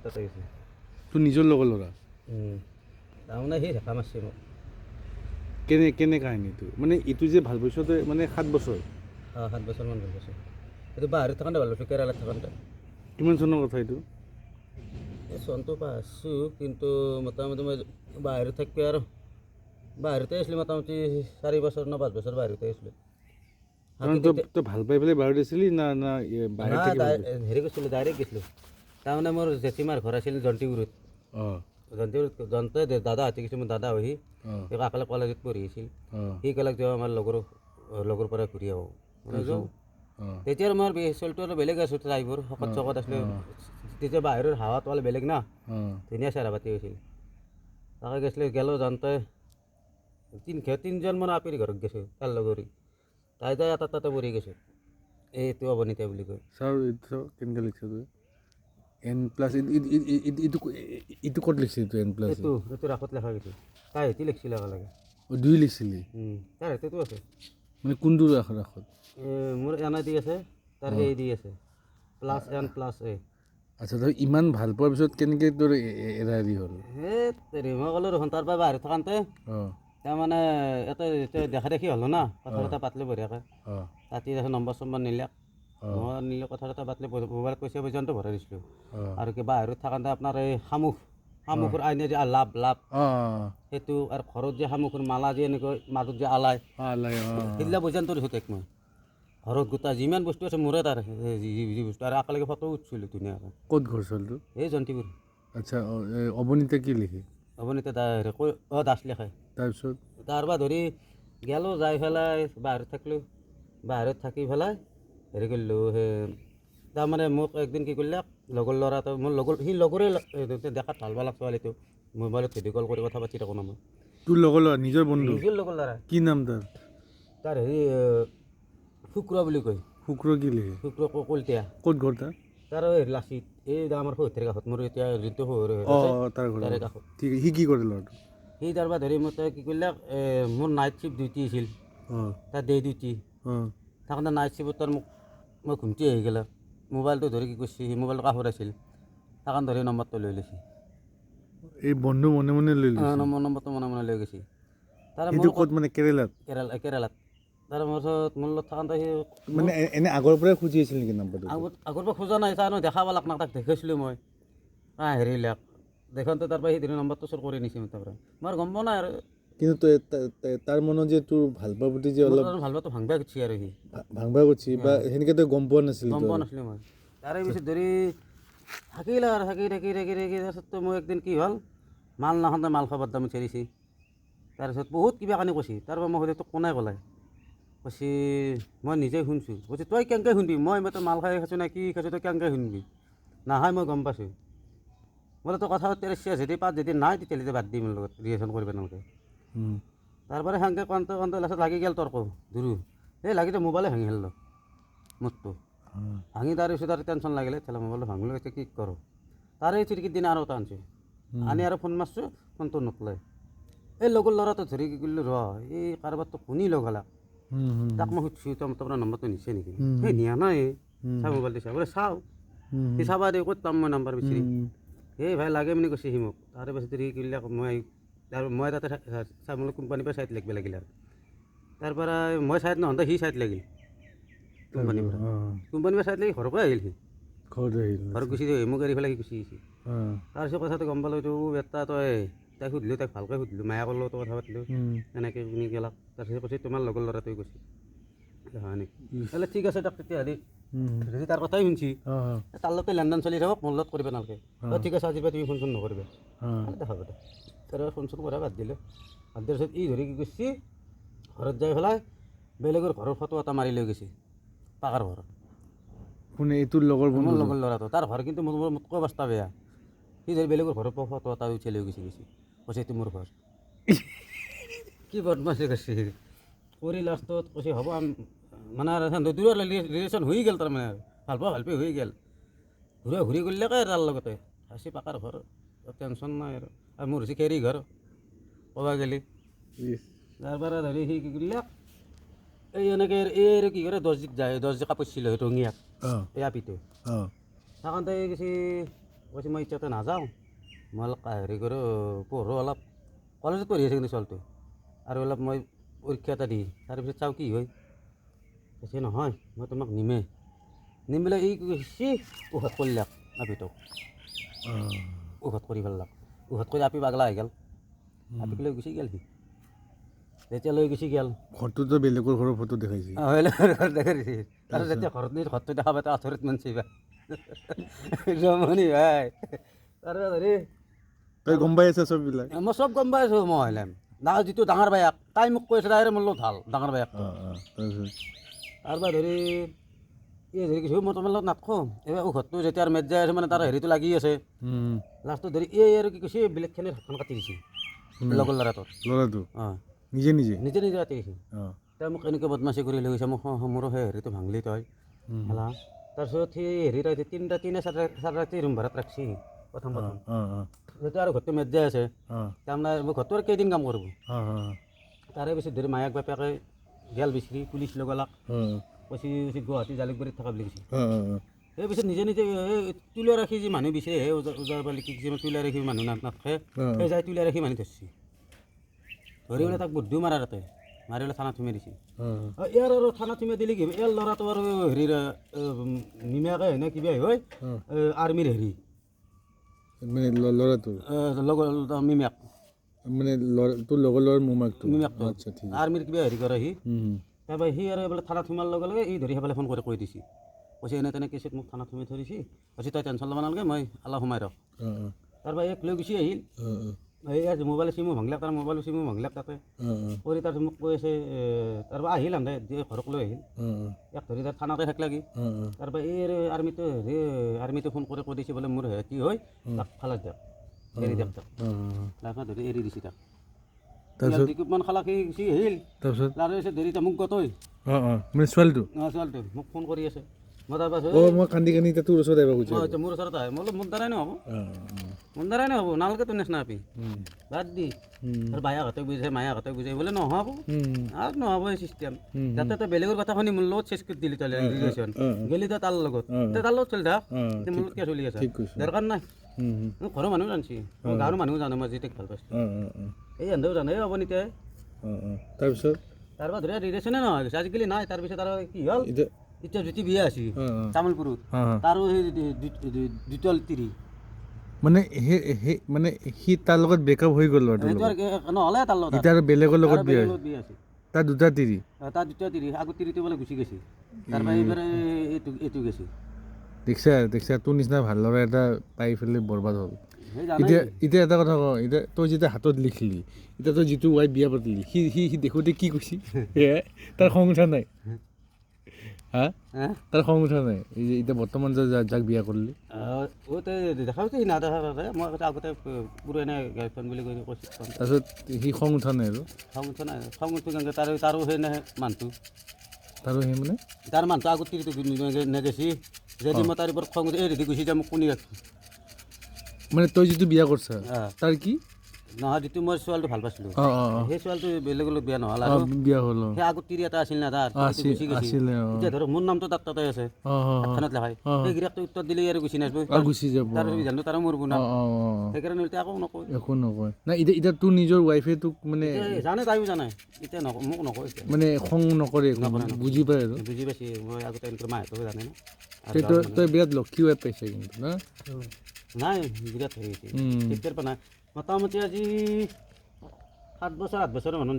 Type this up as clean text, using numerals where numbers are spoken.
তাতে গৈছে তোৰ নিজৰ লগৰ ল'ৰা তাৰমানে সি ঢেকা মাৰছে মোক কেনে কাহিনীটো মানে এইটো যে ভাল পাইছ তই মানে 7 বছৰ 7 বছৰমান হৈ গৈছে এইটো বাহিৰত থাকোঁতে ভাল পাইছোঁ কেৰালাত থাকোঁতে কিমান চনৰ কথা এইটো এই চনটো পাইছোঁ কিন্তু মোটামুটি মই বাহিৰত থাকি আৰু বাহিৰতে আছিলোঁ মোটামুটি 4 বছৰ নে 5 বছৰ বাহিৰতে আছিলোঁ তই ভাল পাই পেলাই বাহিৰত আছিলি না বাহিৰত থাকি হেৰি গৈছিলোঁ ডাইৰেক্ট গৈছিলোঁ তাৰমানে মোৰ জেঠীমাৰ ঘৰ আছিল জন্তিগুৰিত জন্তে দাদা হাতী গৈছে মোৰ দাদা হৈ সি কাষলে কলেজত পঢ়ি আছিল সি ক'লে যে আমাৰ লগৰ পৰা ঘূৰি আহোঁ মানে যাওঁ তেতিয়া মোৰ চলটো অলপ বেলেগ আছিল ড্ৰাইভাৰ শকত চকত আছিলে তেতিয়া বাহিৰৰ হাৱাটো অলপ বেলেগ না ধুনীয়া চেৰা পাতি হৈছিল তাকে গৈছিলোঁ গেলোঁ যাওঁতে তিনিজনমান আপিৰ ঘৰত গৈছোঁ তাৰ লগৰী তাই এটা তাতে পৰি গৈছোঁ এইটো অৱনীতা বুলি কয় ছাৰ এইটো কেনেকৈ লিখিছ তই N+ এইটো ক'ত লিখিছে এইটো N+ এইটো ৰাসত লেখা গৈছে তাই হেঁতি লিখিছিল একেলগে দুই লিখিছিলি তাৰ হেঁতিটো আছে মানে কোনটো ৰাসত মোৰ NID আছে তাৰ AD আছে +N+A আচ্ছা তই ইমান ভাল পোৱাৰ পিছত কেনেকৈ তোৰ এৰা এৰি হ'ল মই ক'লোঁ দেখোন তাৰ পৰা বাহিৰত থাকোঁতে তাৰমানে এটা দেখা দেখি হ'লোঁ না কথা চথা পাতিলোঁ বঢ়িয়াকৈ তাতে দেখোন নম্বৰ চম্বৰ নিলে মই নিলে কথা চথা পাতিলোঁ মোবাইলত পইচা পৰ্যন্ত ভৰাই দিছিলোঁ আৰু কি বাহিৰত থাকোঁতে আপোনাৰ এই শামুকৰ আইনে যে লাভ সেইটো আৰু ঘৰত যে শামুকৰ মালা যে এনেকৈ মাজত যে আলাই সেইবিলাক পৰ্যন্ত দিছোঁ তাইক মই ঘৰত গোটা যিমান বস্তু আছে মোৰে তাৰ যি বস্তু আৰু একেলগে ফটো উঠিছিলোঁ ধুনীয়াকৈ ক'ত ঘৰ চলটো এই জন্তিপুৰ আচ্ছা অৱনীতা কি লিখে অৱনীতা দাস লেখায় তাৰপিছত তাৰপৰা ধৰি গেলোঁ যাই পেলাই বাহিৰত থাকিলোঁ বাহিৰত থাকি পেলাই হেৰি কৰিলোঁ সেই তাৰমানে মোক একদিন কি কৰিলে লগৰ ল'ৰাটো মোৰ সি লগৰে দেখাত ভাল পালাক ছোৱালীটো মোবাইলত ভিডিঅ' কল কৰি কথা পাতি থাকোঁ না মই তোৰ লগৰ ল'ৰা নিজৰ বন্ধু নিজৰ লগৰ ল'ৰা কি নাম তাৰ হেৰি শুক্ৰ বুলি কয় শুক্ৰ কি লিখে শুক্ৰ কলতীয়া ক'ত ঘৰ তাৰ লাচিত এই আমাৰ শহুৰৰ কাষত মোৰ এতিয়া যোনটো শহুৰ তাৰ ঘৰ তাৰে কাষত ঠিক সি কি কৰে ল'ৰাটো সি তাৰপৰা ধৰি মতে কি কৰিলে মোৰ নাইট শ্বিফ্ট ডিউটি আছিল তাৰ ডে ডিউটি থাকোঁতে নাইট শ্বিফ্টত তাৰ মই ঘুমটি আহি গ'লে মোবাইলটো ধৰি কি কৰিছে সি মোবাইলটো কাষত আছিল থাকান ধৰি নম্বৰটো লৈ লৈছে এই বন্ধু মনে মনে লৈ লৈছে নম্বৰটো মনে মনে লৈ গৈছে তাৰ ক'ত মানে কেৰেলাত তাৰ পাছত মোৰ লগত থাকোঁতে সি মানে এনে আগৰ পৰাই খুজি আছিল নেকি নম্বৰটো আগৰ পৰা খোজা নাই তাৰ দেখা পালাক না তাক দেখাইছিলোঁ মই হেৰিলাক দেখোঁতে তাৰ পৰা সি নম্বৰটো চুৰ কৰি নিছে তাৰ পৰা মই গম পোৱা নাই আৰু কিন্তু তাৰ মনত যে তোৰ ভাল পোৱাৰ প্ৰতি যে অলপ ভাল পোৱাটো ভাঙবা গুচি আৰু সি ভাঙবা গুচি বা সেনেকৈ তই গম পোৱা নাছিলি মই তাৰে পিছত ধৰি থাকিলে আৰু থাকি তাৰপিছত মই একদিন কি হ'ল মাল নাখাওঁতে মাল খাবৰ দাম বিচাৰিছে তাৰপিছত বহুত কিবা কানি কৈছে তাৰপৰা মই সুধিছোঁ কোনে ক'লে কৈছে মই নিজে শুনিছোঁ কৈছে তই কেনেকৈ শুনিবি মই মাল খাই খাইছোঁ নে কি খাইছোঁ তই কেনেকৈ শুনিবি নাহাই মই গম পাইছোঁ বোলে তই কথা পাতি চেছ যদি পাত যদি নাই তেতিয়াহ'লে বাদ দি মোৰ লগত ৰিলেশ্যন কৰিব নালাগে তাৰপৰা সেনেকৈ কওঁতে লাষ্টত লাগি গ'ল তৰ্ক ধৰো এই লাগিতে মোবাইলে ভাঙি খেলিলোঁ মোৰটো ভাঙি তাৰপিছত আৰু টেনশ্যন লাগিলে তেতিয়াহ'লে মোবাইলটো ভাঙিলে কৈছে কি কৰোঁ তাৰে চিৰিকিৰ দিনা আৰু এটা আনিছোঁ আনি আৰু ফোন মাৰছোঁ ফোনটো নকলে এই লগৰ ল'ৰাটো ধৰি কি কৰিলোঁ এই কাৰোবাৰটো শুনি লগালা তাক মই সুধিছোঁ তোমাৰ নম্বৰটো নিছে নেকি সেই নিয়া নাই চাওঁ মোবাইলটো চাওঁ বোলে চাওঁ সি চাবা দে ক'ত পাম মই নাম্বাৰ বিচাৰি এই ভাই লাগে বুলি কৈছে সি মোক তাৰে পাছত সি কৰিলে মই তাতে চামোল কোম্পানীৰ পৰা চাইড লাগিব লাগিল আৰু তাৰপৰা মই চাইড নহওঁতে সি চাইড লাগিল কোম্পানীৰ পৰা চাইড লাগি ঘৰৰ পৰা আহিল সি ঘৰত গুচি মোক এৰি পেলাই সি গুচি আহিছে তাৰপিছত কথাটো গম পালোঁ এইটো এটা তাইক সুধিলোঁ তাইক ভালকৈ সুধিলোঁ মায়াকৰ লগতো কথা পাতিলোঁ এনেকৈ শুনি গেলাক তাৰপিছত কৈছে তোমাৰ লগৰ ল'ৰাটোৱে কৈছে হয় নেকি বোলে ঠিক আছে তাক তেতিয়াহ'লে যদি তাৰ কথাই শুনিছি তাৰ লগতে লেনদেন চলি থাকক মোৰ লগত কৰিব নালাগে ঠিক আছে আজিৰ পৰা তুমি ফোন চোন নকৰিবা দেখা পাতে তাৰ ফোন চোন কৰা বাদ দিলে বাদ দিয়াৰ পিছত ই ধৰি কি কৰিছে ঘৰত যাই পেলাই বেলেগৰ ঘৰৰ ফটো এটা মাৰি লৈ গৈছে পাকাৰ ঘৰত কোনে এইটোৰ মোৰ লগৰ ল'ৰাটো তাৰ ঘৰ কিন্তু মোতকৈ অৱস্থা বেয়া সি ধৰি বেলেগৰ ঘৰৰ পৰা ফটো এটা উঠাই লৈ গৈছে কৈছে এইটো মোৰ ঘৰ কি বদমাছি কৰিছে কৰি লাষ্টত কৈছে হ'ব মানে দূৰৰ ৰিলেশ্যন হৈ গ'ল তাৰমানে ভাল পোৱা হৈ গ'ল ঘূৰি গ'লেকে তাৰ লগতে আছে পাকাৰ ঘৰ টেনশ্যন নাই আৰু মোৰ হৈছে খেৰী ঘৰ ক'বা গ'লে তাৰপৰা ধৰি সি কি কৰিলে এই এনেকৈ এই কি কৰে দৰ্জী কাপোৰ চিলে ৰঙিয়াক এই আপিটো থাকোঁতে গৈছে কৈছে মই এতিয়াতো নাযাওঁ, মই অলপ হেৰি কৰোঁ, পঢ়োঁ অলপ, কলেজত পঢ়ি আছে কিন্তু ছোৱালীটো, আৰু অলপ মই পৰীক্ষা এটা দি তাৰপিছত চাওঁ কি হয়। কৈছে নহয় মই তোমাক নিমেই, নিম বোলে ই কৈছে ঔষধ কৰিলাক আপিটোক, ঔষধ কৰি পেলাক, ঔষধ কৰি আপি পাগলা হৈ গ'ল, আপিক লৈ গুচি গ'ল সি। যেতিয়া লৈ গুচি গ'ল ঘৰটোতো বেলেগৰ ঘৰৰ ফটো দেখাইছে। দেখা দিছে, আৰু যেতিয়া ঘৰত নি ঘৰটো দেখা পাই আচৰিত মানছি বা জমনি ভাই। আৰু হেৰি তই গম পাই আছা চববিলাক? মই চব গম পাই আছোঁ। মই ডাঙৰ যিটো ডাঙৰ বায়েক তাই মোক কৈছে তাইৰে মোৰ লগত ভাল ডাঙৰ বায়েকটো। তাৰপৰা ধৰি এই হেৰি কিছু মই তোমাৰ লগত নাথাকোঁ, এইবাৰ ঔষধটো যেতিয়া মেদ যাই আছে মানে তাৰ হেৰিটো লাগি আছে, লাষ্টত ধৰি এই আৰু কি কৈছে বেলেগখিনিৰ হাতখন কাটি দিছে লগৰ ল'ৰাটোৰ। ল'ৰাটো অঁ নিজে নিজে নিজে নিজে কাটি দিছে। তেওঁ মোক এনেকৈ বদমাচি কৰি লৈ গৈছে, মোক মোৰো সেই হেৰিটো ভাঙলি তই হেলা। তাৰপিছত সেই হেৰি ৰাতি তিনি চাৰি ৰাতি ৰুম ভাড়াত ৰাখছি প্ৰথম যেতিয়া আৰু ঘৰটো মেদ যাই আছে, তাৰমানে মই ঘৰটো আৰু কেইদিন কাম কৰিব। তাৰে পিছত ধৰি মায়েক বাপেকে গেল বিচাৰি পুলিচ লগালাক, কৈছে গুৱাহাটী জালুকবাৰীত থকা বুলি কৈছে। সেই পিছত নিজে নিজে তুলা ৰাখি যি মানুহ বিচাৰে সেই ওজাৰ পালি কি কিছুমান তুলা ৰাখি মানুহ নাথাকে, সেই যাই তুলা ৰাখি মানুহ ধৰিছে, ধৰি পেলাই তাক বুদ্ধিও মাৰা তাতে মাৰি পেলাই থানাত সোমাই দিছে। ইয়াৰ আৰু থানাত সোমাই দিলে কি ইয়াৰ ল'ৰাটো আৰু হেৰিৰ নিমাকে হয় নে কিবা হয় আৰ্মিৰ হেৰি মানে ল'ৰাটো লগৰ মিমাক মানে তোৰ লগৰ ল'ৰাৰ মোমাকটো মিমাকটো আচ্ছা ঠিক আৰ্মিৰ কিবা হেৰি কৰে সি। তাৰপৰা সি আৰু এইফালে থানাত সোমাৰ লগে লগে এই ধৰি সেইফালে ফোন কৰি কৈ দিছে, কৈছে এনে তেনে কেছত মোক থানাত সোমাই থৈ দিছে, কৈছে তই টেনশ্যন ল'ব নালাগে মই অলপ সোমাই ৰখ। তাৰপৰা এক লৈ গুচি আহিল, এই মোবাইল চিমো ভাঙলাক, তাৰ মোবাইল চিমো ভাঙলাক তাতে কৰি তাৰপিছত মোক কৈ আছে। তাৰপৰা আহিল আন্ধে ঘৰক লৈ আহিল, এক ধৰি তাৰ থানাতে থাকলাগি। তাৰপৰা এই আৰ্মিটো ফোন কৰি কৈ দিছে বোলে মোৰ কি হয় তাক ফালাক দিয়ক, এৰি দিয়ক তাক। তাৰপৰা ধৰি এৰি দিছে তাক। তাৰপিছত মান খালাক সি গুচি আহিল। তাৰপিছত তাৰপিছত ধৰি এতিয়া মোক গতই মানে ছোৱালীটো ছোৱালীটো মোক ফোন কৰি আছে। মই তাৰপাছত মই কান্দি কান্দি এতিয়া তোৰ ওচৰত আহিব খুজিছোঁ। মোৰ ওচৰত আহে, মই বোলো মোৰ দ্বাৰাই নহ'ব, মোৰ দ্বাৰাই নহ'ব, নালাগে তোৰ নিচিনা আপি বাদ দি। আৰু বায়াহঁতে বুজাই মায়াহঁতে বুজাই বোলে নহ'ব আৰু নহ'ব এই চিষ্টেম। যাতে তই বেলেগৰ কথা শুনি মোৰ লগত চেচ কৰি দিলি তই ৰিলেশ্যন গেলি তই তাৰ লগত, তই তাৰ লগত চলি থাক, মোৰ লগত কিয় চলি আছে দৰকাৰ নাই। মোৰ ঘৰৰ মানুহ জানছি, মোৰ গাঁৱৰ মানুহ জানে মই যিটোক ভাল পাইছোঁ, এই এহেঁতেও জানে হ'ব নিতাই। তাৰপিছত তাৰপৰা ধৰি ৰিলেশ্যনে নহয় গৈছে আজিকালি নাই। তাৰপিছত আৰু কি হ'ল এতিয়া জ্যোতি বিয়া আছে তামোলপুৰত, তাৰো সেই দ্বিতীয় তিৰি মানে সেই মানে সি তাৰ লগত ব্ৰেকআপ হৈ গ'ল ল'ৰাটোৰ লগত, নহ'লে তাৰ লগত এতিয়া আৰু বেলেগৰ লগত বিয়া বিয়া আছে। তাৰ দুটা তিৰি, তাৰ দ্বিতীয় তিৰি আগৰ তিৰিটো বোলে গুচি গৈছে, তাৰপৰা এইবাৰ এইটো গৈছে। দেখিছা তোৰ নিচিনা ভাল ল'ৰা এটা পাই পেলাই বৰবাদ হ'ল। এতিয়া এটা কথা কওঁ, এতিয়া তই যেতিয়া হাতত লিখিলি, এতিয়া তই যিটো ৱাইফ বিয়া পাতিলি সি দেখোঁতে কি কৈছি তাৰ খং উঠা নাই? হা তাৰ খং উঠা নাই এই যে এতিয়া বৰ্তমান যাক বিয়া কৰিলি? দেখা পাইছে সি নাদেখা মই আগতে পুৰণা গাৰ্লফ্ৰেণ্ড বুলি কৈছোঁ। তাৰপিছত সি খং উঠা নাই আৰু? খং উঠা নাই, খং উঠি তাৰো সেই নাহে মানুহটো, তাৰো সেই মানে তাৰ মানুহটো আগত তিৰিটো নেগেছি, যদি মই তাৰ ওপৰত খং উঠি এৰি দি গুচি যাম মোক শুনি ৰাখি। মানে তই যিটো বিয়া কৰিছা তাৰ কি নহয়, যিটো মই ছোৱালীটো ভাল পাইছিলোঁ সেই ছোৱালীটো বেলেগৰ লগত বিয়া নহ'ল আৰু বিয়া হ'ল। সেই আগত তিৰি এটা আছিল না তাৰ গুচি গৈছিল, এতিয়া ধৰক মোৰ নামটো তাত তাতে আছে হাতখনত লেখাই, সেই গিৰিয়েকটো উত্তৰ দিলে আৰু গুচি নাযাব, গুচি যাব তাৰ জানো তাৰ মৰব না, সেইকাৰণে এতিয়া একো নকয়। একো নকয় নাই এতিয়া তোৰ নিজৰ ৱাইফে তোক মানে জানে, তাইও জানে, এতিয়া মোক নকয় মানে খং নকৰে, বুজি পায় আৰু বুজি পাইছে। মই আগতে এনেকৈ মাহঁতেও জানে না। তই বিৰাট লক্ষী ৱাইফ পাইছে কিন্তু না? নাই বিৰাট হেৰি হৈছে তেতিয়াৰ পৰা নাই, মোটামুটি আজি 7 বছৰ 8 বছৰ মানুহ